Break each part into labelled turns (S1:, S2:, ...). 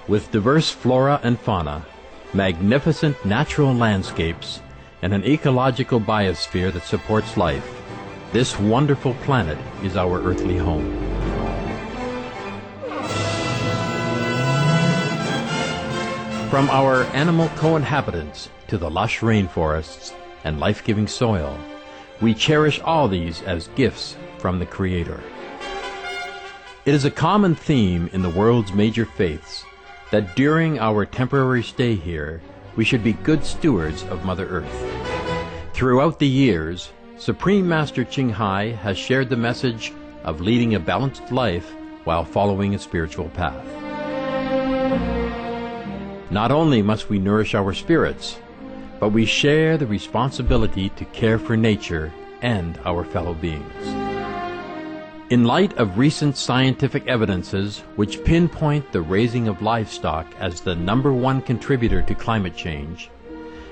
S1: with diverse flora and fauna, magnificent natural landscapes, and an ecological biosphere that supports life. This wonderful planet is our earthly home. From our animal co-inhabitants to the lush rainforests and life-giving soil, we cherish all these as gifts from the Creator. It is a common theme in the world's major faiths that during our temporary stay here, we should be good stewards of Mother Earth. Throughout the years, Supreme Master Ching Hai has shared the message of leading a balanced life while following a spiritual path. Not only must we nourish our spirits, but we share the responsibility to care for nature and our fellow beings. In light of recent scientific evidences which pinpoint the raising of livestock as the #1 contributor to climate change,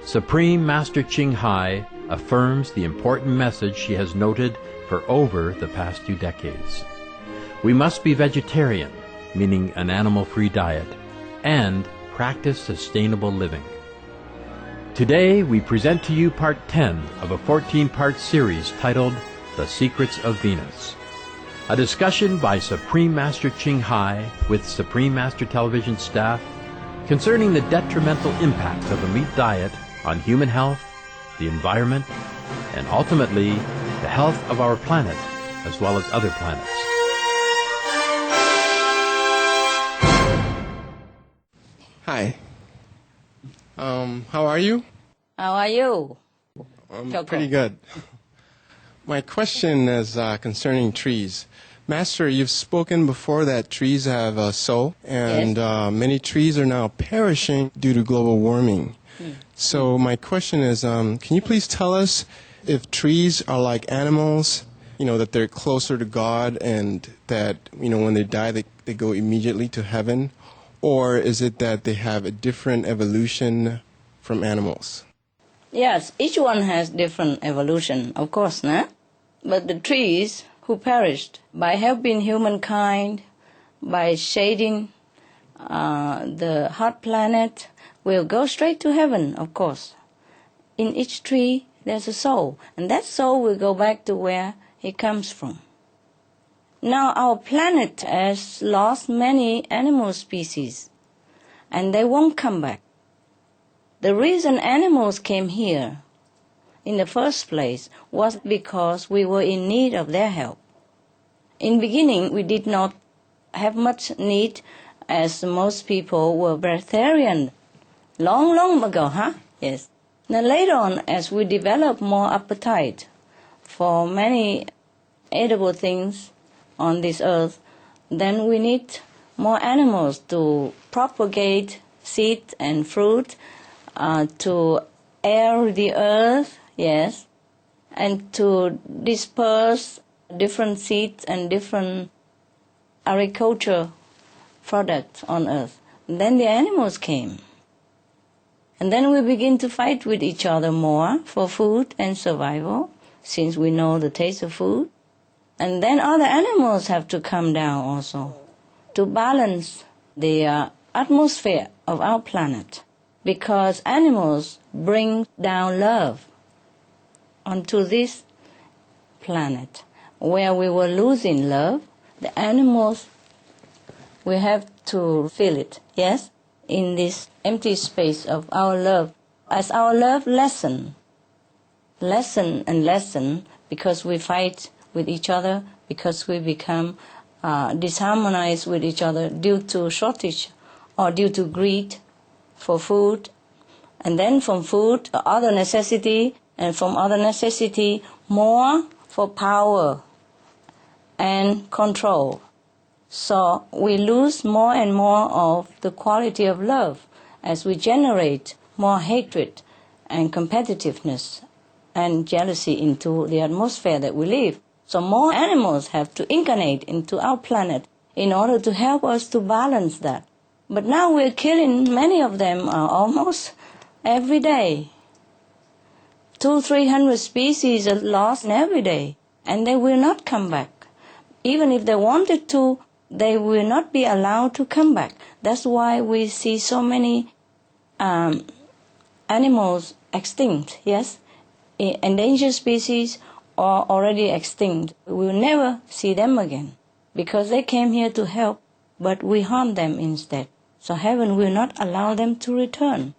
S1: Supreme Master Ching Hai affirms the important message she has noted for over the past 2 decades. We must be vegetarian, meaning an animal-free diet, and practice sustainable living. Today we present to you part 10 of a 14-part series titled The Secrets of Venus. A discussion by Supreme Master Ching Hai with Supreme Master Television staff concerning the detrimental impacts of a meat diet on human health, the environment, and ultimately the health of our planet as well as other planets.
S2: Hi. How are you?
S3: How are you?
S2: I'm pretty good. My question is concerning trees. Master, you've spoken before that trees have a soul, and
S3: Yes.
S2: Many trees are now perishing due to global warming. So my question is, can you please tell us if trees are like animals, that they're closer to God and that, when they die, they go immediately to heaven? Or is it that they have a different evolution from animals?
S3: Yes, each one has different evolution, of course, nah? But the trees who perished by helping humankind, by shading the hot planet, will go straight to heaven, of course. In each tree, there's a soul, and that soul will go back to where it comes from. Now, our planet has lost many animal species, and they won't come back. The reason animals came here in the first place was because we were in need of their help. In beginning, we did not have much need, as most people were vegetarian. Long ago, huh? Yes. Now later on, as we develop more appetite for many edible things on this earth, then we need more animals to propagate seed and fruit, to air the earth, yes, and to disperse different seeds and different agriculture products on earth. And then the animals came. And then we begin to fight with each other more for food and survival, since we know the taste of food. And then other animals have to come down also to balance the atmosphere of our planet, because animals bring down love onto this planet. Where we were losing love, the animals, we have to feel it, yes, in this empty space of our love. As our love lessen and lessen, because we fight with each other, because we become disharmonized with each other due to shortage or due to greed for food, and then from food, other necessity, and from other necessity, more for power and control. So we lose more and more of the quality of love as we generate more hatred and competitiveness and jealousy into the atmosphere that we live. So more animals have to incarnate into our planet in order to help us to balance that. But now we're killing many of them almost every day. 200-300 species are lost every day, and they will not come back. Even if they wanted to, they will not be allowed to come back. That's why we see so many animals extinct, yes? Endangered species are already extinct. We will never see them again because they came here to help, but we harm them instead. So heaven will not allow them to return.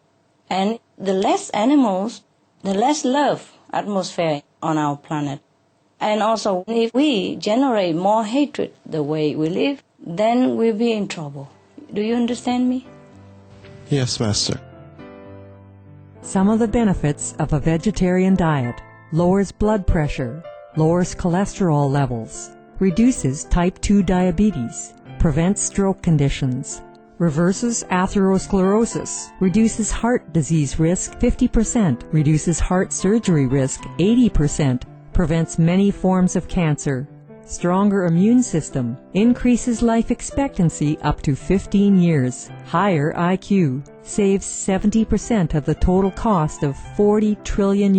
S3: And the less animals, the less love atmosphere on our planet. And also, if we generate more hatred the way we live, then we'll be in trouble. Do you understand me?
S2: Yes, Master.
S4: Some of the benefits of a vegetarian diet: lowers blood pressure, lowers cholesterol levels, reduces type 2 diabetes, prevents stroke conditions, reverses atherosclerosis, reduces heart disease risk 50%, reduces heart surgery risk 80%, prevents many forms of cancer, stronger immune system, increases life expectancy up to 15 years, higher IQ, saves 70% of the total cost of $40 trillion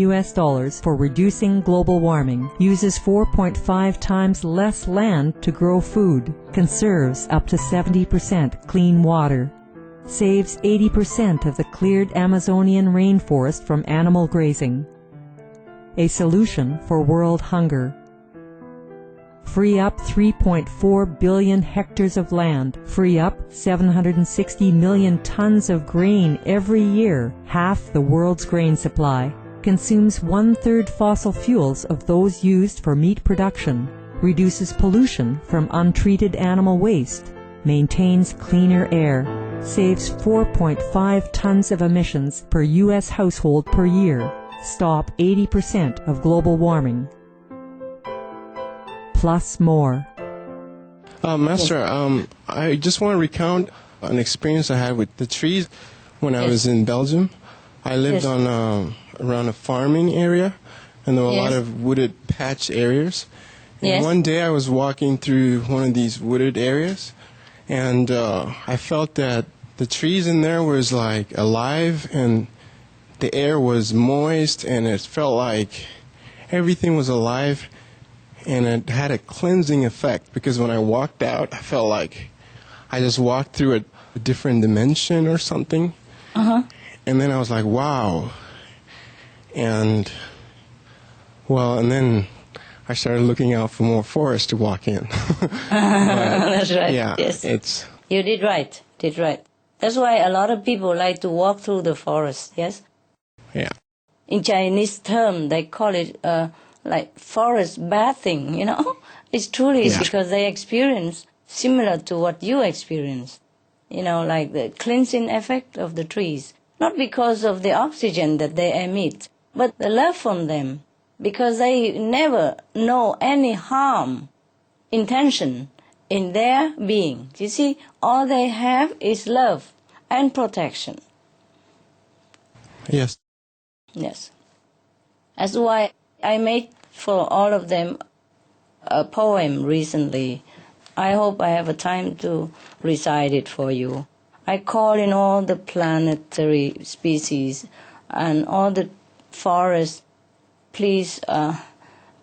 S4: for reducing global warming, uses 4.5 times less land to grow food, conserves up to 70% clean water, saves 80% of the cleared Amazonian rainforest from animal grazing. A solution for world hunger. Free up 3.4 billion hectares of land, free up 760 million tons of grain every year, half the world's grain supply, consumes 1/3 fossil fuels of those used for meat production, reduces pollution from untreated animal waste, maintains cleaner air, saves 4.5 tons of emissions per U.S. household per year, stop 80% of global warming. Plus more.
S2: Master, I just want to recount an experience I had with the trees when I was in Belgium. I lived on around a farming area, and there were a lot of wooded patch areas. And one day I was walking through one of these wooded areas, and I felt that the trees in there was like alive, and the air was moist, and it felt like everything was alive. And it had a cleansing effect because when I walked out, I felt like I just walked through a different dimension or something. And then I was like, wow. And then I started looking out for more forest to walk in.
S3: That's right.
S2: Yeah,
S3: yes. You did right. That's why a lot of people like to walk through the forest, yes?
S2: Yeah.
S3: In Chinese term, they call it like forest bathing, you know. It's truly because they experience similar to what you experience, you know, like the cleansing effect of the trees. Not because of the oxygen that they emit, but the love from them, because they never know any harm intention in their being. You see, all they have is love and protection.
S2: Yes.
S3: Yes. That's why I made for all of them a poem recently. I hope I have a time to recite it for you. I call in all the planetary species and all the forests, please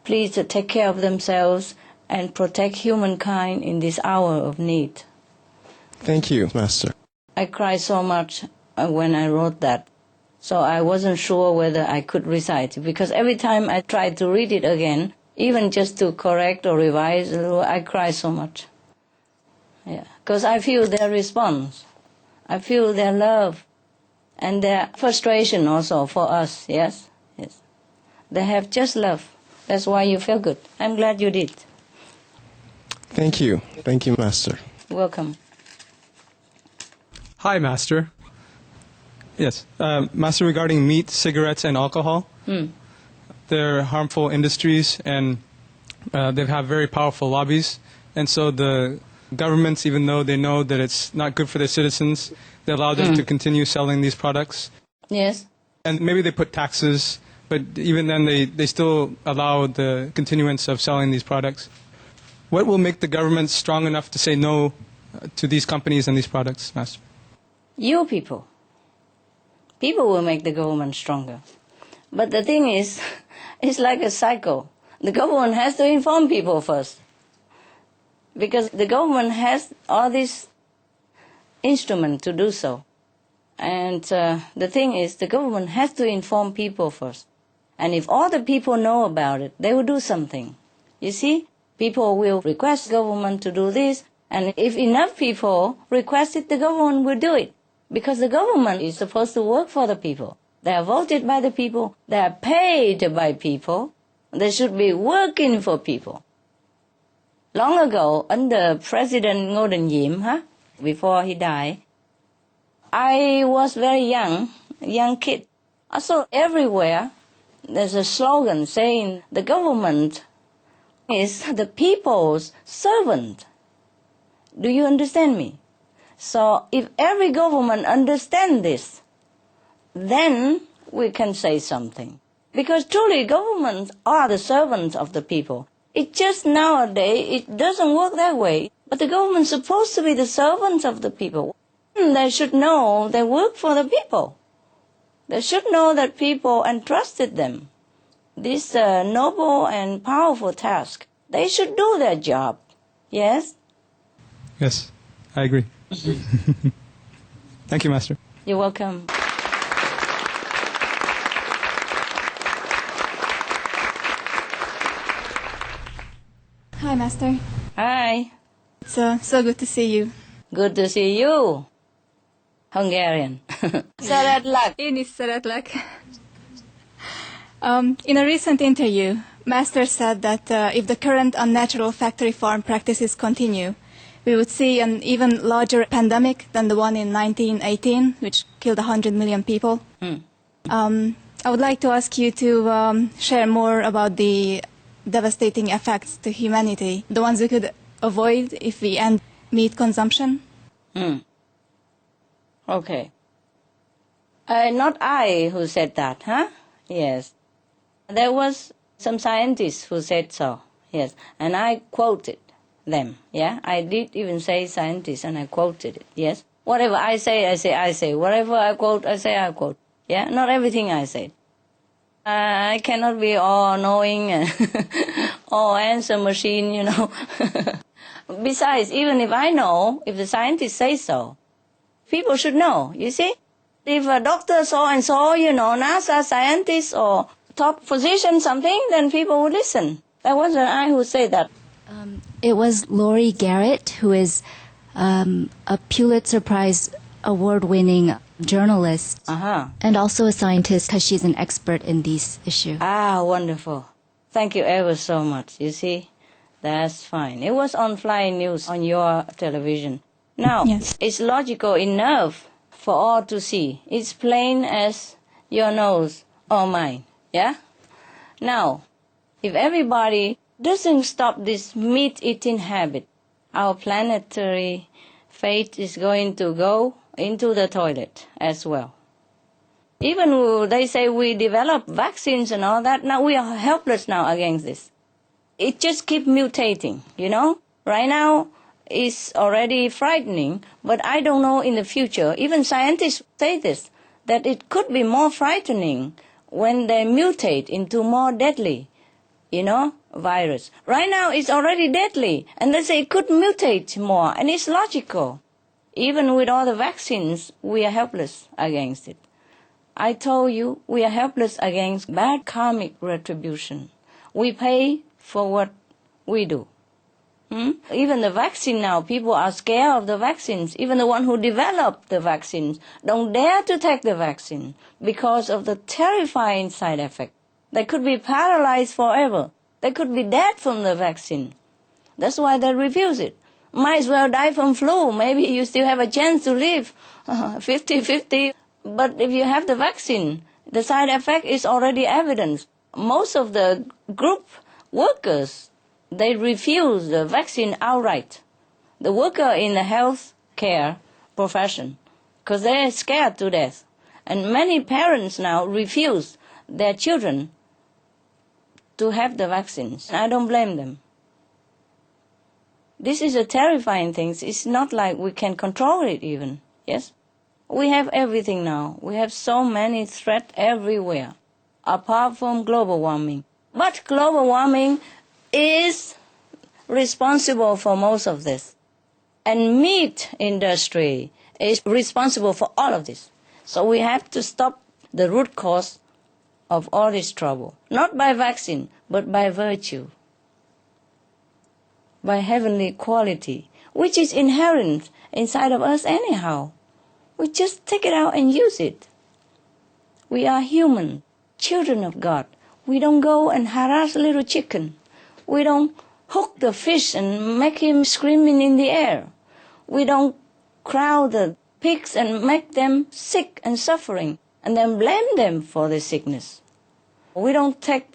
S3: take care of themselves and protect humankind in this hour of need.
S2: Thank you, Master.
S3: I cried so much when I wrote that. So I wasn't sure whether I could recite it, because every time I tried to read it again, even just to correct or revise, I cry so much. Yeah, because I feel their response. I feel their love and their frustration also for us, yes? Yes. They have just love. That's why you feel good. I'm glad you did.
S2: Thank you. Thank you, Master.
S3: Welcome.
S5: Hi, Master. Yes. Master, regarding meat, cigarettes, and alcohol, they're harmful industries, and they have very powerful lobbies. And so the governments, even though they know that it's not good for their citizens, they allow them to continue selling these products.
S3: Yes.
S5: And maybe they put taxes, but even then they still allow the continuance of selling these products. What will make the government strong enough to say no to these companies and these products, Master?
S3: You people. People will make the government stronger. But the thing is, it's like a cycle. The government has to inform people first. because the government has all these instruments to do so. And the thing is, the government has to inform people first. And if all the people know about it, they will do something. You see, people will request government to do this, and if enough people request it, the government will do it. Because the government is supposed to work for the people. They are voted by the people. They are paid by people. They should be working for people. Long ago, under President Ngô Đình Diệm, before he died, I was very young kid. I saw everywhere there's a slogan saying the government is the people's servant. Do you understand me? So if every government understands this, then we can say something. Because truly governments are the servants of the people. It just nowadays, it doesn't work that way. But the government's supposed to be the servants of the people. They should know they work for the people. They should know that people entrusted them this noble and powerful task. They should do their job. Yes?
S5: Yes, I agree. Thank you, Master.
S3: You're welcome.
S6: Hi, Master.
S3: Hi.
S6: It's so good to see you.
S3: Good to see you. Hungarian. Szeretlek.
S6: Én is szeretlek. In a recent interview, Master said that if the current unnatural factory farm practices continue, we would see an even larger pandemic than the one in 1918, which killed 100 million people. I would like to ask you to share more about the devastating effects to humanity, the ones we could avoid if we end meat consumption.
S3: Okay. Not I who said that, huh? Yes. There was some scientists who said so, yes. And I quoted them, yeah? I did even say scientists, and I quoted it, yes? Whatever I say, I say. Whatever I quote, I say, I quote. Yeah? Not everything I said. I cannot be all-knowing and all-answer machine, you know. Besides, even if I know, if the scientists say so, people should know, you see? If a doctor so-and-so, you know, NASA scientist or top physician something, then people would listen. That wasn't I who said that.
S7: It was Lori Garrett, who is a Pulitzer Prize award-winning journalist and also a scientist because she's an expert in these issues.
S3: Ah, wonderful. Thank you ever so much. You see, that's fine. It was on Fly News on your television. Now,
S6: Yes.
S3: It's logical enough for all to see. It's plain as your nose or mine, yeah? Now, if everybody doesn't stop this meat-eating habit, our planetary fate is going to go into the toilet as well. Even they say we develop vaccines and all that, now we are helpless now against this. It just keeps mutating, you know? Right now, it's already frightening, but I don't know in the future. Even scientists say this, that it could be more frightening when they mutate into more deadly, you know, virus. Right now, it's already deadly, and they say it could mutate more, and it's logical. Even with all the vaccines, we are helpless against it. I told you, we are helpless against bad karmic retribution. We pay for what we do. Even the vaccine now, people are scared of the vaccines. Even the one who developed the vaccines don't dare to take the vaccine because of the terrifying side effect. They could be paralyzed forever. They could be dead from the vaccine. That's why they refuse it. Might as well die from flu. Maybe you still have a chance to live 50-50. But if you have the vaccine, the side effect is already evident. Most of the group workers, they refuse the vaccine outright. The worker in the health care profession, because they're scared to death. And many parents now refuse their children to have the vaccines. I don't blame them. This is a terrifying thing. It's not like we can control it even, yes? We have everything now. We have so many threats everywhere, apart from global warming. But global warming is responsible for most of this. And meat industry is responsible for all of this. So we have to stop the root cause of all this trouble, not by vaccine, but by virtue, by heavenly quality, which is inherent inside of us anyhow. We just take it out and use it. We are human, children of God. We don't go and harass little chicken. We don't hook the fish and make him screaming in the air. We don't crowd the pigs and make them sick and suffering and then blame them for the sickness. We don't take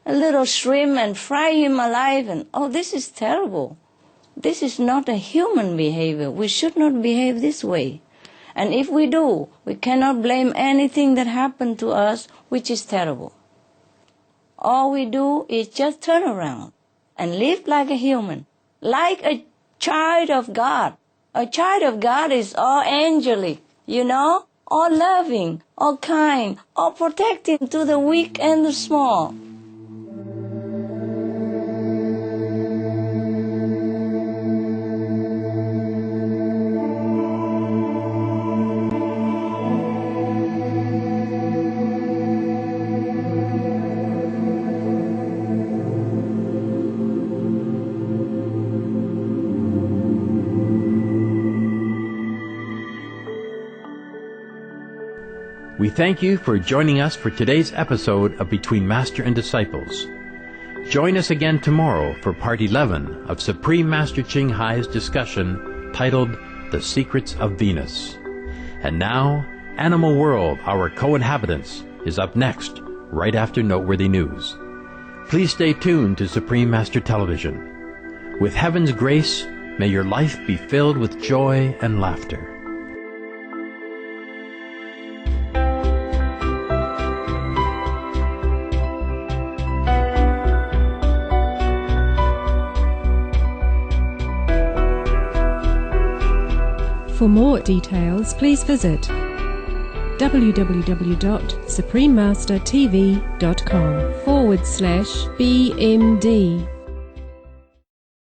S3: a little shrimp and fry him alive and, oh, this is terrible. This is not a human behavior. We should not behave this way. And if we do, we cannot blame anything that happened to us, which is terrible. All we do is just turn around and live like a human, like a child of God. A child of God is all angelic, all loving, all kind, all protecting to the weak and the small.
S1: We thank you for joining us for today's episode of Between Master and Disciples. Join us again tomorrow for Part 11 of Supreme Master Ching Hai's discussion titled The Secrets of Venus. And now, Animal World, Our Co-Inhabitants, is up next, right after Noteworthy News. Please stay tuned to Supreme Master Television. With heaven's grace, may your life be filled with joy and laughter.
S8: For more details, please visit www.suprememastertv.com/BMD